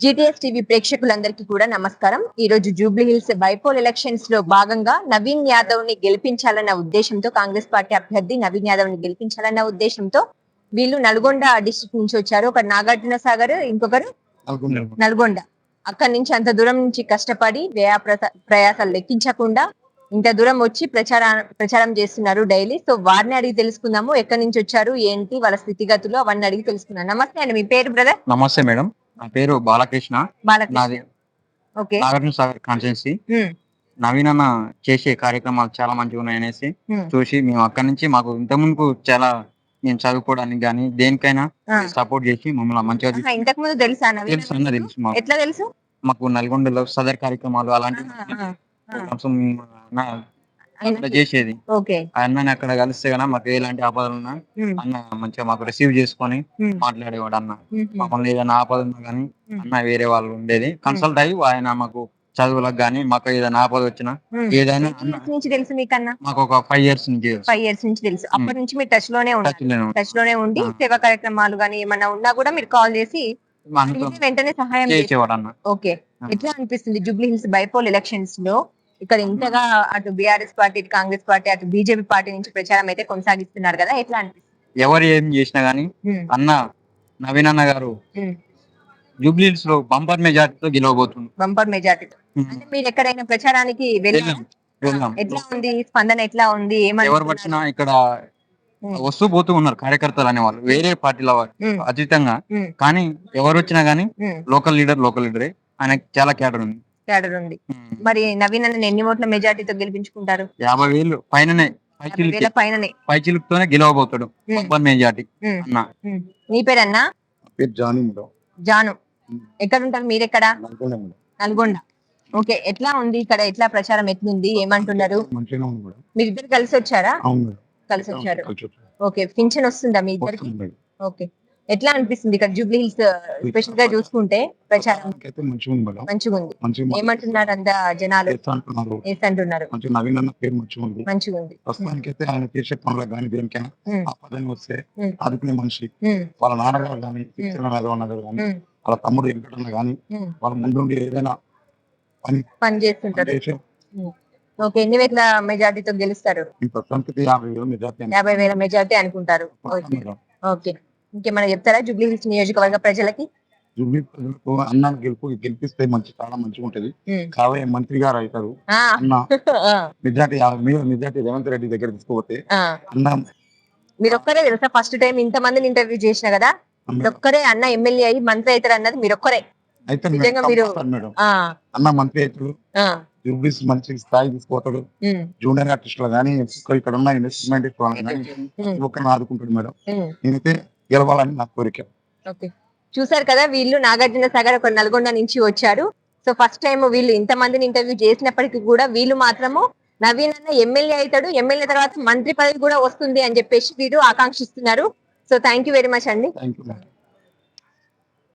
GTS TV ప్రేక్షకులందరికీ కూడా నమస్కారం. ఈ రోజు జూబ్లీ హిల్స్ బైపోల్ ఎలక్షన్స్ లో భాగంగా నవీన్ యాదవ్ ని గెలిపించాలన్న ఉద్దేశంతో, కాంగ్రెస్ పార్టీ అభ్యర్థి నవీన్ యాదవ్ ని గెలిపించాలన్న ఉద్దేశంతో వీళ్ళు నల్గొండ డిస్ట్రిక్ట్ నుంచి వచ్చారు. ఒకరు నాగార్జున సాగర్, ఇంకొకరు నల్గొండ. అక్కడి నుంచి అంత దూరం నుంచి కష్టపడి ప్రయాసాలు లెక్కించకుండా ఇంత దూరం వచ్చి ప్రచారం చేస్తున్నారు డైలీ. సో వారిని అడిగి తెలుసుకుందాము, ఎక్కడి నుంచి వచ్చారు, ఏంటి వాళ్ళ స్థితిగతులు, అవన్నీ అడిగి తెలుసుకున్నాను. నమస్తే అండి, మీ పేరు బ్రదర్? నమస్తే మేడం, నా పేరు బాలకృష్ణ. నాది ఓకే. నాగార్జున సాగర్ కాన్స్టిట్యున్సీ. నవీన్ అన్న చేసే కార్యక్రమాలు చాలా మంచిగా ఉన్నాయనేసి చూసి మేము అక్కడి నుంచి, మాకు ఇంత ముందుకు చాలా మేము చదువుకోవడానికి కానీ దేనికైనా సపోర్ట్ చేసి మమ్మల్ని మంచిగా ఇంతకు ముందు తెలుసా? తెలుసు అన్న, తెలుసు మాకు. ఎట్లా తెలుసు? మాకు నల్గొండలో సదర్ కార్యక్రమాలు అలాంటివి చేసేది. అన్నని అక్కడ కలిస్తే గన మాకు ఎలాంటి ఆపదలు ఉన్నా అన్న మంచిగా మాకు రిసీవ్ చేసుకొని మాట్లాడేవాడు. అన్న మమ్మల్ని ఏదైనా ఆపద ఉన్నా గానీ అన్న వేరే వాళ్ళు ఉండేది కన్సల్ట్ అయ్యి ఆయన మాకు చదువులకు గానీ మాకు ఏదైనా ఆపద వచ్చినా ఏదైనా తెలుసు మీకన్నా. మాకు ఒక 5 years నుంచి తెలుసు. అప్పటి నుంచి మీరు టచ్ లోనే ఉండి సేవా కార్యక్రమాలు గానీ ఏమన్నా ఉన్నా కూడా మీరు కాల్ చేసి వెంటనే సహాయం చేసేవాడు అన్న. ఓకే. ఎట్లా అనిపిస్తుంది జూబ్లీ హిల్స్ బైపోల్ ఎలక్షన్స్ లో ఇక్కడ ఇంతగా అటు బీఆర్ఎస్ పార్టీ, ఇటు కాంగ్రెస్ పార్టీ, అటు బీజేపీ పార్టీ నుంచి ప్రచారం అయితే కొనసాగిస్తున్నారు కదా, ఎట్లా అనిపిస్తుంది? ఎవరు ఏం చేసినా గానీ అన్న నవీన్ అన్న గారు జూబ్లీ హిల్స్ లో బంపర్ మెజార్టీతో గెలవబోతుంది. బంపర్ మెజార్టీతో. అంటే మీరు ఎక్కడైనా ప్రచారానికి వెళ్ళాం? ఎట్లా ఉంది స్పందన, ఎట్లా ఉంది? ఎవరు వచ్చినా ఇక్కడ వస్తూ పోతూ ఉన్నారు కార్యకర్తలు అనేవాళ్ళు, వేరే పార్టీల వారు అతీతంగా. కానీ ఎవరు వచ్చినా గానీ లోకల్ లీడరే. ఆయనకి చాలా క్యాడర్ ఉంది. మరి నవీన్ అన్న ఎన్ని ఓట్ల మెజార్టీతో గెలిపించుకుంటారు? 50,000 పైననే, పైచిలుపుతోనే గెలవబోతాడు బంపర్ మెజార్టీ. నీ పేరన్నా? జాను. ఎక్కడ ఉంటారు మీరు? ఎక్కడ? నల్గొండ. ఓకే. ఎట్లా ఉంది ఇక్కడ? ఎట్లా ప్రచారం ఎట్లుంది? ఏమంటున్నారు? మీరు ఇద్దరు కలిసి వచ్చారా? కలిసి వచ్చారు. ఓకే. పింఛన్ వస్తుందా మీ ఇద్దరికి? ఓకే. ఎట్లా అనిపిస్తుంది ఇక్కడ జూబ్లీ హిల్స్ స్పెషల్ గా చూసుకుంటే ప్రచారం? మంచిగా ఉంది. ఏమంటున్నారు అంత జనాలు? అంటున్నారు మంచిగా ఉంది. ప్రస్తుతానికైతే ఆయన చేసే పనులకు కానీ దేనికైనా ఆపదని వస్తే ఆదుకునే మనిషి. వాళ్ళ నాన్నగారు కానీ, కానీ వాళ్ళ తమ్ముడు వెంకటన్న కానీ వాళ్ళ ముందు ఏదైనా పని చేస్తుంటారు. ఓకే. ఎన్ని వేల మెజార్టీతో గెలుస్తారు? 50,000 మెజార్టీ అనుకుంటారు. ఓకే. ఇంకేమైనా చెప్తారా జూబ్లీ హిల్స్ నియోజకవర్గ ప్రజలకి? జూబ్లీ ప్రజలకు అన్న గెలిపిస్తే చాలా మంచిగా ఉంటది. కాబోయే మంత్రి గారు అవుతారు. అన్న మెజార్టీ రేవంత్ రెడ్డి దగ్గర తీసుకోపోతే అన్న. మీరొక్కరే తెలుసా? ఫస్ట్ టైం ఇంత మందిని ఇంటర్వ్యూ చేసిన కదా, ఒక్కరే అన్న ఎమ్మెల్యే అయ్యి మంత్రి అవుతారు అన్నది మీరొక్కరే. అయితే మేడం అన్న మంత్రి అవుతాడు, జూబ్లీ మంచి స్థాయి తీసుకోతాడు. జూనియర్ ఆర్టిస్టులు కానీ ఇక్కడ ఉన్న ఇన్వెస్ట్మెంట్ ఒక్కరిని ఆదుకుంటాడు మేడం. నేనైతే గెలవాలని నా కోరిక. చూసారు కదా, వీళ్ళు నాగార్జున సాగర్, ఒక నల్గొండ నుంచి వచ్చారు. సో ఫస్ట్ టైం వీళ్ళు ఇంత మందిని ఇంటర్వ్యూ చేసినప్పటికీ కూడా వీళ్ళు మాత్రము నవీన్ అన్న ఎమ్మెల్యే అవుతాడు, ఎమ్మెల్యే తర్వాత మంత్రి పదవి కూడా వస్తుంది అని చెప్పేసి వీరు ఆకాంక్షిస్తున్నారు. So thank you very much అండి. Thank you.